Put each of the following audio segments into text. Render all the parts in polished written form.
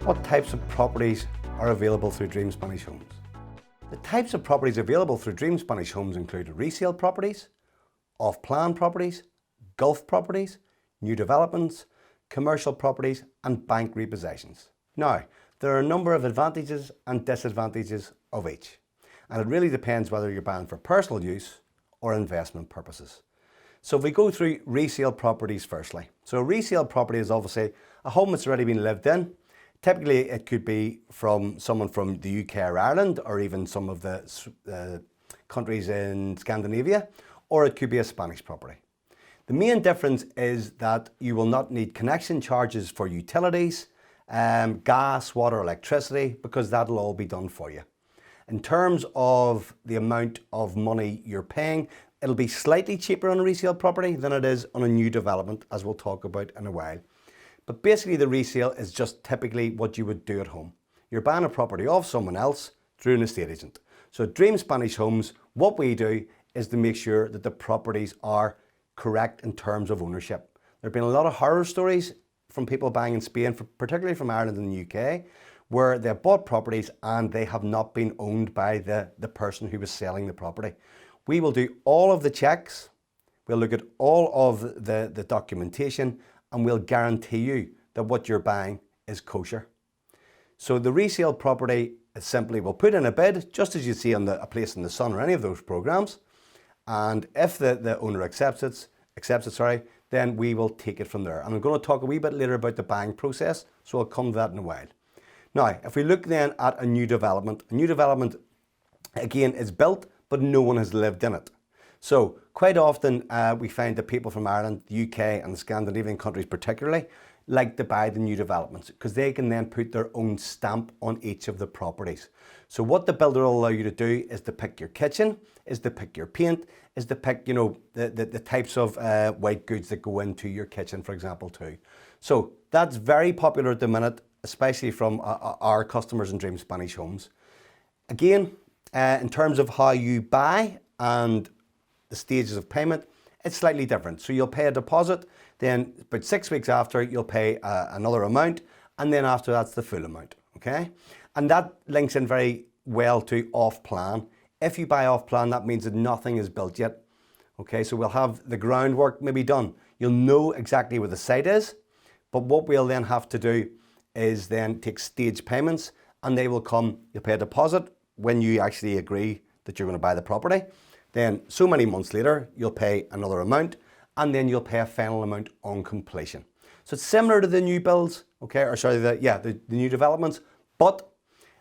What types of properties are available through Dream Spanish Homes? The types of properties available through Dream Spanish Homes include resale properties, off-plan properties, Gulf properties, new developments, commercial properties and bank repossessions. Now, there are a number of advantages and disadvantages of each, and it really depends whether you're buying for personal use or investment purposes. So if we go through resale properties firstly. So a resale property is obviously a home that's already been lived in. Typically it could be from someone from the UK or Ireland, or even some of the countries in Scandinavia, or it could be a Spanish property. The main difference is that you will not need connection charges for utilities, gas, water, electricity, because that'll all be done for you. In terms of the amount of money you're paying, it'll be slightly cheaper on a resale property than it is on a new development, as we'll talk about in a while. But basically the resale is just typically what you would do at home. You're buying a property off someone else through an estate agent. So at Dream Spanish Homes, what we do is to make sure that the properties are correct in terms of ownership. There have been a lot of horror stories from people buying in Spain, particularly from Ireland and the UK, where they bought properties and they have not been owned by the person who was selling the property. We will do all of the checks, we'll look at all of the documentation, and we'll guarantee you that what you're buying is kosher. So the resale property is simply, we'll put in a bid, just as you see on A Place in the Sun or any of those programs. And if the owner accepts it, then we will take it from there. And I'm going to talk a wee bit later about the buying process, so I'll come to that in a while. Now, if we look then at a new development again is built, but no one has lived in it. So quite often we find that people from Ireland, the UK and the Scandinavian countries particularly like to buy the new developments because they can then put their own stamp on each of the properties. So what the builder will allow you to do is to pick your kitchen, is to pick your paint, is to pick, the types of white goods that go into your kitchen, for example, too. So that's very popular at the minute, especially from our customers in Dream Spanish Homes. Again, in terms of how you buy and the stages of payment, it's slightly different. So you'll pay a deposit, then about 6 weeks after you'll pay another amount, and then after that's the full amount, okay? And that links in very well to off-plan. If you buy off-plan, that means that nothing is built yet, okay? So we'll have the groundwork maybe done. You'll know exactly where the site is, but what we'll then have to do is then take stage payments, and they will come, you'll pay a deposit when you actually agree that you're going to buy the property. Then so many months later, you'll pay another amount, and then you'll pay a final amount on completion. So it's similar to the new builds, okay, or sorry, the new developments, but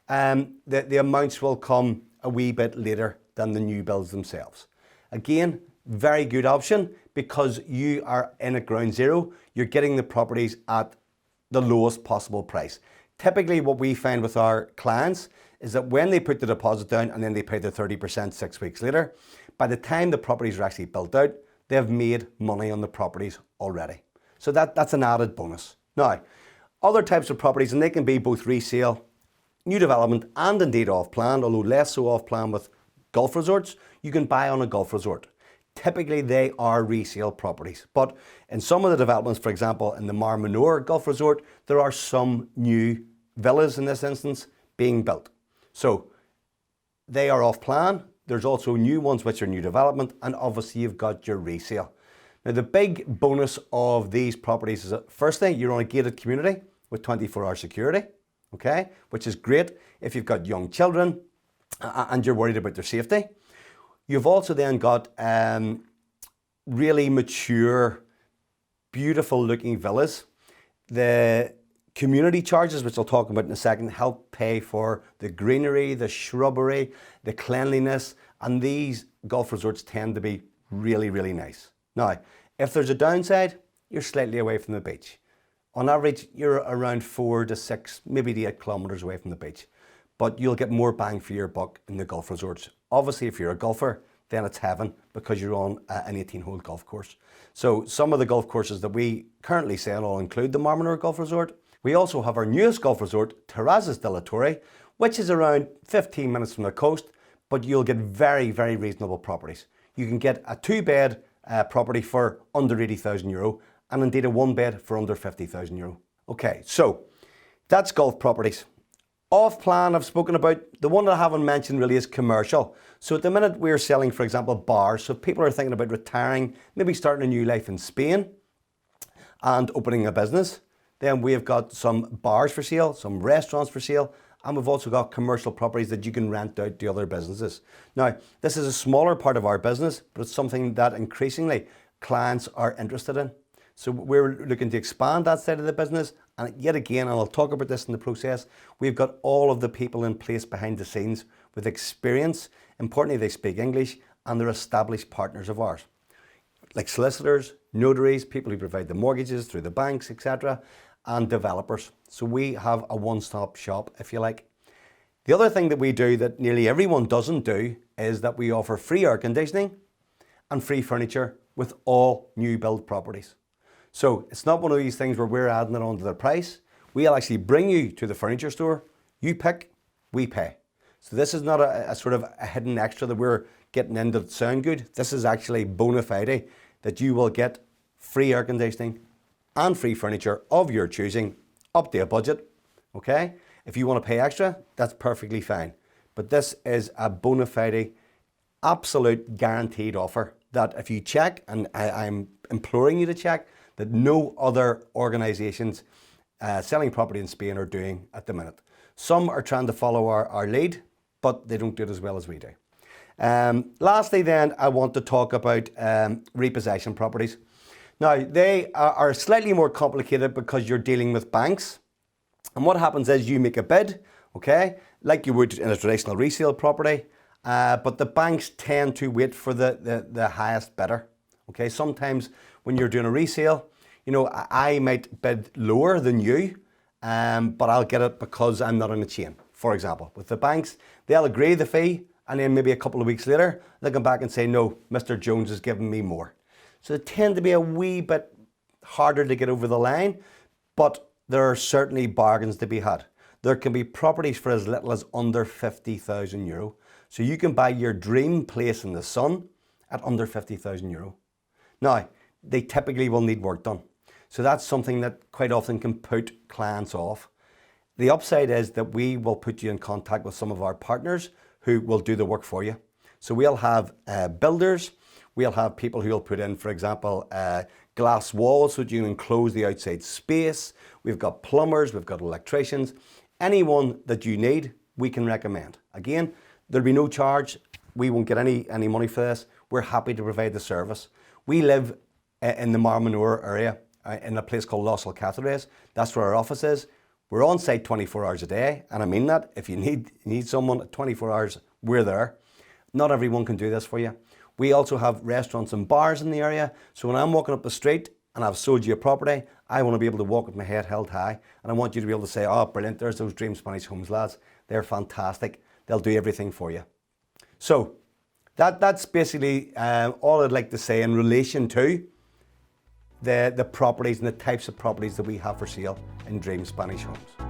the amounts will come a wee bit later than the new builds themselves. Again, very good option because you are in at ground zero. You're getting the properties at the lowest possible price. Typically what we find with our clients is that when they put the deposit down and then they pay the 30% 6 weeks later, by the time the properties are actually built out, they've made money on the properties already. So that's an added bonus. Now, other types of properties, and they can be both resale, new development, and indeed off-plan, although less so off-plan with golf resorts, you can buy on a golf resort. Typically they are resale properties, but in some of the developments, for example, in the Mar Menor Golf Resort, there are some new villas in this instance being built. So they are off-plan. There's also new ones which are new development, and obviously you've got your resale. Now the big bonus of these properties is that firstly, you're on a gated community with 24-hour security, okay, which is great if you've got young children and you're worried about their safety. You've also then got really mature, beautiful looking villas. The community charges, which I'll talk about in a second, help pay for the greenery, the shrubbery, the cleanliness, and these golf resorts tend to be really, really nice. Now, if there's a downside, you're slightly away from the beach. On average, you're around 4 to 6, maybe to 8 kilometers away from the beach, but you'll get more bang for your buck in the golf resorts. Obviously, if you're a golfer, then it's heaven because you're on an 18-hole golf course. So some of the golf courses that we currently sell all include the Mar Menor Golf Resort. We also have our newest golf resort, Terrazas de la Torre, which is around 15 minutes from the coast, but you'll get very, very reasonable properties. You can get a 2-bed property for under €80,000 and indeed a 1-bed for under €50,000. Okay, so That's golf properties. Off plan, I've spoken about. The one that I haven't mentioned really is commercial. So at the minute we're selling, for example, bars. So if people are thinking about retiring, maybe starting a new life in Spain and opening a business, then we've got some bars for sale, some restaurants for sale, and we've also got commercial properties that you can rent out to other businesses. Now, this is a smaller part of our business, but it's something that increasingly clients are interested in. So we're looking to expand that side of the business. And yet again, and I'll talk about this in the process, we've got all of the people in place behind the scenes with experience. Importantly, they speak English and they're established partners of ours, like solicitors, notaries, people who provide the mortgages through the banks, etc., and developers. So we have a one-stop shop, if you like. The other thing that we do that nearly everyone doesn't do is that we offer free air conditioning and free furniture with all new build properties. So it's not one of these things where we're adding it onto the price. We'll actually bring you to the furniture store, you pick, we pay. So this is not a sort of a hidden extra that we're getting in to sound good. This is actually bona fide that you will get free air conditioning and free furniture of your choosing up to a budget, okay? If you want to pay extra, that's perfectly fine. But this is a bona fide, absolute guaranteed offer that if you check, and I'm imploring you to check, that no other organisations selling property in Spain are doing at the minute. Some are trying to follow our lead, but they don't do it as well as we do. Lastly then, I want to talk about repossession properties. Now, they are slightly more complicated because you're dealing with banks. And what happens is you make a bid, okay, like you would in a traditional resale property, but the banks tend to wait for the highest bidder. Okay, sometimes when you're doing a resale, you know, I might bid lower than you, but I'll get it because I'm not in a chain. For example, with the banks, they'll agree the fee, and then maybe a couple of weeks later, they'll come back and say, no, Mr. Jones is giving me more. So they tend to be a wee bit harder to get over the line, but there are certainly bargains to be had. There can be properties for as little as under €50,000. So you can buy your dream place in the sun at under €50,000. Now, they typically will need work done. So that's something that quite often can put clients off. The upside is that we will put you in contact with some of our partners who will do the work for you. So we'll have builders, we'll have people who will put in, for example, glass walls so that you can enclose the outside space. We've got plumbers, we've got electricians. Anyone that you need, we can recommend. Again, there'll be no charge. We won't get any money for this. We're happy to provide the service. We live in the Marmanor area, in a place called Los Alcázares. That's where our office is. We're on site 24 hours a day, and I mean that. If you need someone at 24 hours, we're there. Not everyone can do this for you. We also have restaurants and bars in the area, so when I'm walking up the street and I've sold you a property, I want to be able to walk with my head held high, and I want you to be able to say, oh, brilliant, there's those Dream Spanish Homes lads. They're fantastic. They'll do everything for you. So that's basically all I'd like to say in relation to the properties and the types of properties that we have for sale in Dream Spanish Homes.